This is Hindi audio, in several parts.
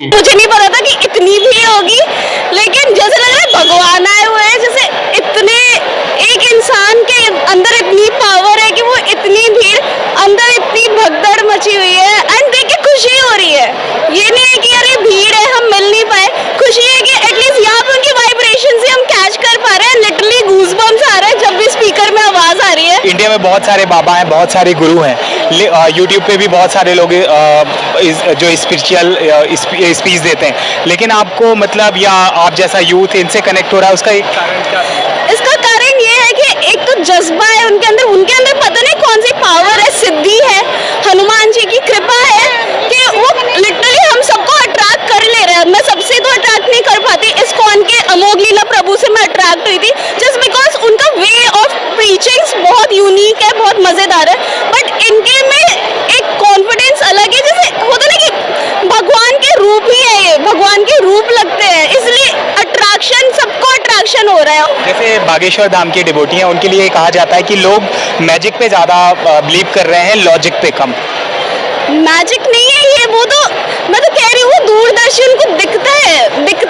मुझे नहीं पता था कि इतनी भीड़ होगी, लेकिन जैसे लग रहा है भगवान आए हुए हैं। जैसे इतने एक इंसान के अंदर इतनी पावर है कि वो इतनी भीड़ अंदर इतनी भगदड़ मची हुई है। एंड देख के खुशी हो रही है। ये नहीं है कि अरे भीड़ है हम मिल नहीं पाए, खुशी है कि एटलीस्ट यहाँ पे उनकी वाइब्रेशन से हम कैच कर पा रहे हैं। लिटरली गूज़बम्स आ रहा है जब भी स्पीकर में आवाज आ रही है। इंडिया में बहुत सारे बाबा हैं, बहुत सारे गुरु हैं। यूट्यूब पे भी बहुत सारे लोग जो स्पिरिचुअल स्पीच देते हैं, लेकिन आपको मतलब या आप जैसा यूथ इनसे कनेक्ट हो रहा है, उसका एक कारण क्या है? इसका कारण ये है कि एक तो जज्बा है उनके अंदर पता नहीं कौन सी पावर है, सिद्धि है, हनुमान जी की कृपा है कि वो लिटरली हम सबको अट्रैक्ट कर ले रहे हैं। मैं सबसे तो अट्रैक्ट नहीं कर पाती, इस्कॉन के अमोघ लीला प्रभु से मैं अट्रैक्ट हुई थी, जस्ट बिकॉज उनका वे ऑफ प्रीचिंग्स बहुत यूनिक है, बहुत मजेदार है। बट इनके में एक कॉन्फिडेंस अलग है, जैसे होता ना कि भगवान के रूप ही है, ये भगवान के रूप लगते हैं, इसलिए अट्रैक्शन, सबको अट्रैक्शन हो रहा है। जैसे बागेश्वर धाम के डिवोटी हैं, उनके लिए कहा जाता है कि लोग मैजिक पे ज़्यादा बिलीव कर रहे हैं, लॉजिक पे कम। मैजिक नहीं है ये, वो तो मैं तो कह रही हूँ दूरदर्शन को दिखता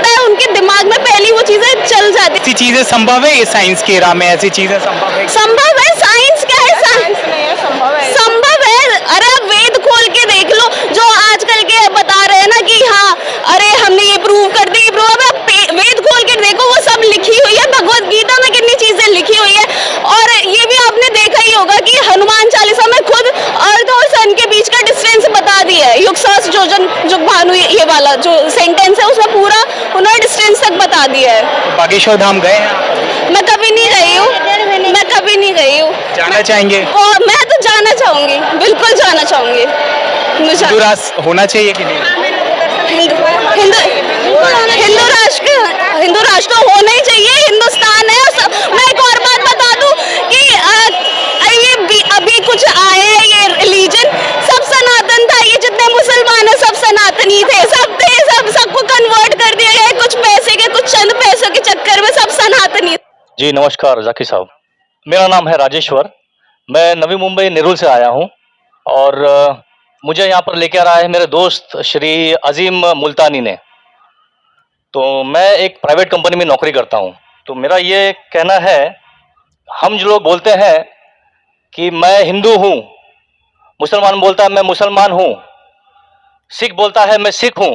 है उनके दिमाग में पहली वो चीजें चल जाती। ऐसी चीजें संभव है ये साइंस की एरा में? ऐसी चीजें संभव है? साइंस क्या है? साइंस नहीं है, संभव है। अरे आप वेद खोल के देख लो, जो आजकल के बता रहे हैं ना कि हाँ अरे हमने ये प्रूव कर दी, वेद खोल के देखो, वो सब लिखी हुई है। भगवत गीता में कितनी चीजें लिखी हुई है। और ये भी आपने देखा ही होगा कि हनुमान चालीसा में खुद अर्थ और सन के बीच का डिस्टेंस बता दिया है। युग सहस्त्र योजन जुग भानु, ये वाला जो सेंटेंस है उसमें पूरा उन्होंने डिस्टेंस तक बता दिया है। बागेश्वर धाम गए हैं आप? मैं कभी नहीं गई हूँ, जाना चाहेंगे? और मैं तो जाना चाहूंगी, बिल्कुल जाना चाहूंगी। हिंदू राष्ट्र होना चाहिए कि नहीं? हिंदू राष्ट्र होना ही चाहिए। हिंदुस्तान है। और मैं एक और बात बता दूं कि ये अभी कुछ आए हैं ये रिलीजन, सब सनातन था। ये जितने मुसलमान है सब सनातनी थे, सबको कन्वर्ट कर दिया गया है कुछ पैसे के, कुछ चंद पैसों के चक्कर में सब सनातनी। जी नमस्कार जाकिर साहब, मेरा नाम है राजेश्वर। मैं नवी मुंबई नेरुल से आया हूं और मुझे यहाँ पर लेकर आया है मेरे दोस्त श्री अजीम मुल्तानी ने। तो मैं एक प्राइवेट कंपनी में नौकरी करता हूँ। तो मेरा ये कहना है, हम जो लोग बोलते हैं कि मैं हिंदू हूँ, मुसलमान बोलता है मैं मुसलमान हूँ, सिख बोलता है मैं सिख हूँ,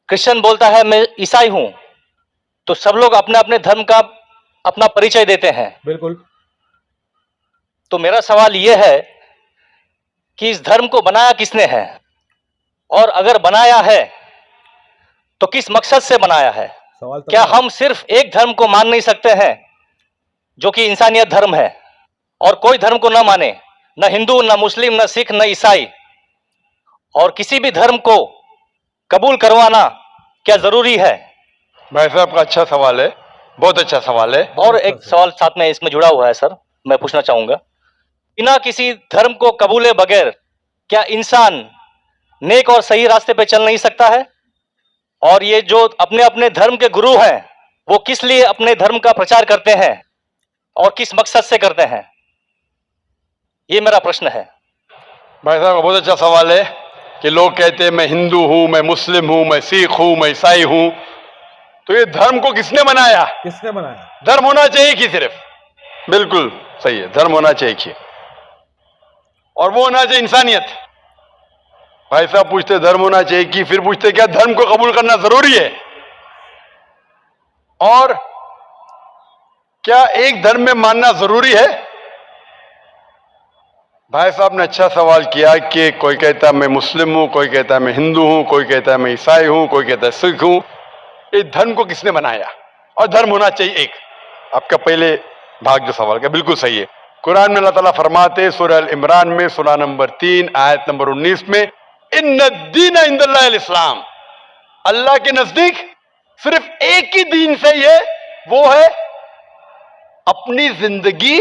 क्रिश्चियन बोलता है मैं ईसाई हूँ, तो सब लोग अपने अपने धर्म का अपना परिचय देते हैं। बिल्कुल। तो मेरा सवाल यह है कि इस धर्म को बनाया किसने है, और अगर बनाया है तो किस मकसद से बनाया है? क्या हम सिर्फ एक धर्म को मान नहीं सकते हैं जो कि इंसानियत धर्म है, और कोई धर्म को न माने, न हिंदू, न मुस्लिम, न सिख, न ईसाई, और किसी भी धर्म को कबूल करवाना क्या जरूरी है? भाई साहब का अच्छा सवाल है, बहुत अच्छा सवाल है। और एक सवाल साथ में इसमें जुड़ा हुआ है सर, मैं पूछना चाहूंगा, बिना किसी धर्म को कबूले बगैर क्या इंसान नेक और सही रास्ते पे चल नहीं सकता है? और ये जो अपने अपने धर्म के गुरु हैं, वो किस लिए अपने धर्म का प्रचार करते हैं और किस मकसद से करते हैं? ये मेरा प्रश्न है। भाई साहब का बहुत अच्छा सवाल है कि लोग कहते हैं मैं हिंदू हूं, मैं मुस्लिम हूं, मैं सिख हूं, मैं ईसाई हूं। तो ये धर्म को किसने बनाया? धर्म होना चाहिए कि सिर्फ? बिल्कुल सही है, धर्म होना चाहिए कि, और वो होना चाहिए इंसानियत। भाई साहब पूछते धर्म होना चाहिए कि, फिर पूछते क्या धर्म को कबूल करना जरूरी है? और क्या एक धर्म में मानना जरूरी है? भाई साहब ने अच्छा सवाल किया कि कोई कहता है मैं मुस्लिम हूं, कोई कहता है मैं हिंदू हूं, कोई कहता है मैं ईसाई हूं, कोई कहता है सिख हूं। ये धर्म को किसने बनाया? और धर्म होना चाहिए एक। आपका पहले भाग जो सवाल का बिल्कुल सही है। कुरान में अल्लाह ताला फरमाते सूरह अल इमरान में सूरह नंबर 3 आयत नंबर 19 में, इन्ना दीन इंदल्लाहिल इस्लाम, अल्लाह के नजदीक सिर्फ एक ही दीन सही है, वो है अपनी जिंदगी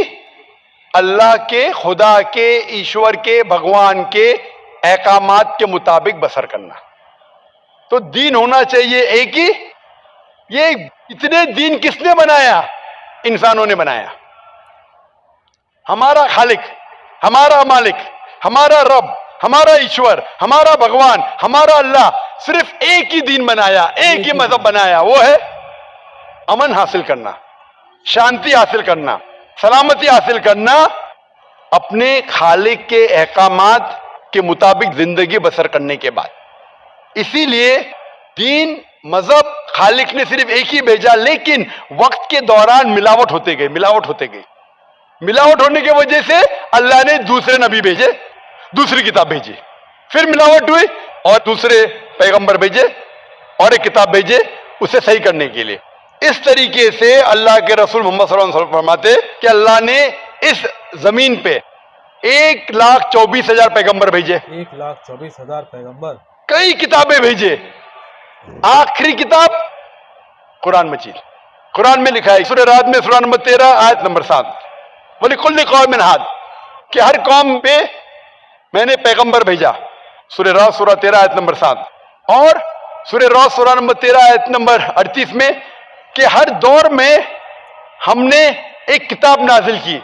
अल्लाह के, खुदा के, ईश्वर के, भगवान के अहकामात के मुताबिक बसर करना। तो दीन होना चाहिए एक ही। ये इतने दीन किसने बनाया? इंसानों ने बनाया। हमारा खालिक, हमारा मालिक, हमारा रब, हमारा ईश्वर, हमारा भगवान, हमारा अल्लाह सिर्फ एक ही दीन बनाया, एक ही मजहब बनाया, वो है अमन हासिल करना, शांति हासिल करना, सलामती हासिल करना, अपने खालिक के अहकामात के मुताबिक जिंदगी बसर करने के बाद। इसीलिए दीन मजहब खालिक ने सिर्फ एक ही भेजा, लेकिन वक्त के दौरान मिलावट होते गई, मिलावट होते गई। मिलावट होने की वजह से अल्लाह ने दूसरे नबी भेजे, दूसरी किताब भेजी, फिर मिलावट हुई और दूसरे पैगंबर भेजे और एक किताब भेजे उसे सही करने के लिए। इस तरीके से अल्लाह के रसूल मोहम्मद सल्लल्लाहु अलैहि वसल्लम फरमाते कि अल्लाह ने इस जमीन पे 1,24,000 पैगंबर भेजे, 1,24,000 पैगंबर, कई किताबें भेजे। आखिरी किताब कुरान मजीद। कुरान में लिखा है सूरह राद में सूरह नंबर 13 आयत नंबर 7, वलिकुल्लि कौमिन हाद, कि हर कौम पे मैंने पैगंबर भेजा। सूरह राद सूरह 13 आयत नंबर 7 और सूरह राद सूरह नंबर 13 आयत नंबर 38 में कि हर दौर में हमने एक किताब नाजिल की।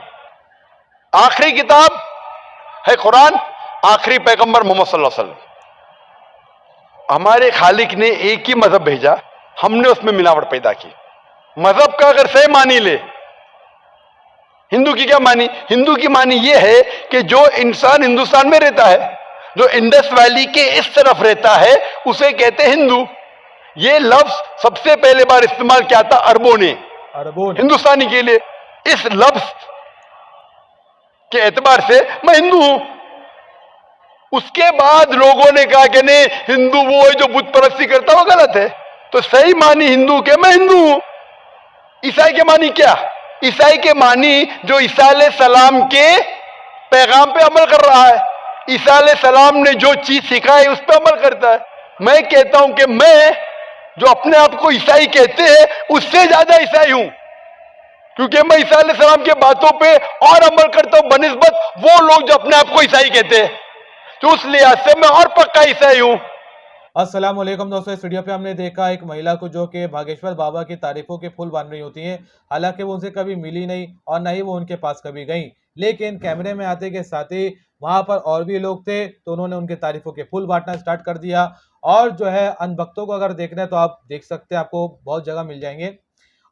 आखिरी किताब है कुरान, आखिरी पैगंबर मोहम्मद सल्लल्लाहु अलैहि वसल्लम। हमारे खालिक ने एक ही मजहब भेजा, हमने उसमें मिलावट पैदा की। मजहब का अगर सही मानी ले, हिंदू की क्या मानी? हिंदू की मानी यह है कि जो इंसान हिंदुस्तान में रहता है, जो इंडस वैली के इस तरफ रहता है, उसे कहते हैं हिंदू। यह लफ्ज सबसे पहले बार इस्तेमाल किया था अरबों ने, हिंदुस्तानी के लिए। इस लफ्ज के एतबार से मैं हिंदू हूं। उसके बाद लोगों ने कहा कि नहीं, हिंदू वो है जो बुत परस्ती करता, वो गलत है। तो सही मानी हिंदू के मैं हिंदू हूं। ईसाई के मानी क्या? ईसाई के मानी जो ईसा अलैहिस्सलाम के पैगाम पे अमल कर रहा है, ईसा अलैहिस्सलाम ने जो चीज सिखाई उस पर अमल करता है। मैं कहता हूं कि मैं जो अपने आप को ईसाई कहते हैं उससे ज्यादा ईसाई हूं, क्योंकि मैं ईसा अलैहिस्सलाम के बातों पे और अमल करता हूं बनिस्बत वो लोग जो अपने आप को ईसाई कहते हैं। तो उस लिहाज से मैं और पक्का ईसाई हूं। अस्सलाम वालेकुम दोस्तों, इस वीडियो पे हमने देखा एक महिला को जो कि भागेश्वर बाबा की तारीफों के फूल बांध रही होती हैं। हालांकि वो उनसे कभी मिली नहीं और ना ही वो उनके पास कभी गई, लेकिन कैमरे में आते के साथ ही वहां पर और भी लोग थे तो उन्होंने उनके तारीफों के फूल बांटना स्टार्ट कर दिया। और जो है अनभक्तों को अगर देखना है तो आप देख सकते हैं, आपको बहुत जगह मिल जाएंगे।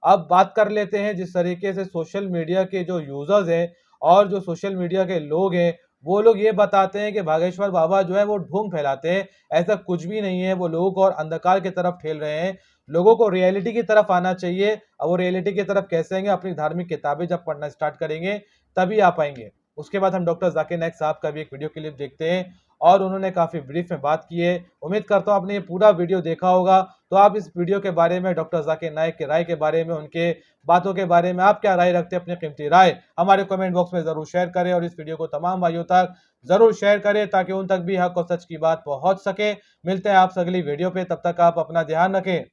अब बात कर लेते हैं जिस तरीके से सोशल मीडिया के जो यूजर्स हैं और जो सोशल मीडिया के लोग हैं, वो लोग ये बताते हैं कि भागेश्वर बाबा जो है वो ढोंग फैलाते हैं। ऐसा कुछ भी नहीं है, वो लोगों को और अंधकार की तरफ ठेल रहे हैं। लोगों को रियलिटी की तरफ आना चाहिए। अब वो रियलिटी की तरफ कैसे आएंगे? अपनी धार्मिक किताबें जब पढ़ना स्टार्ट करेंगे तभी आ पाएंगे। उसके बाद हम डॉक्टर जाकिर नाइक साहब का भी एक वीडियो क्लिप देखते हैं और उन्होंने काफ़ी ब्रीफ में बात की है। उम्मीद करता हूँ आपने ये पूरा वीडियो देखा होगा। तो आप इस वीडियो के बारे में, डॉक्टर जाकिर नाइक की राय के बारे में, उनके बातों के बारे में आप क्या राय रखते हैं? अपनी कीमती राय हमारे कमेंट बॉक्स में जरूर शेयर करें और इस वीडियो को तमाम भाइयों तक जरूर शेयर करें ताकि उन तक भी हक और सच की बात पहुंच सके। मिलते हैं आपसे अगली वीडियो पे, तब तक आप अपना ध्यान रखें।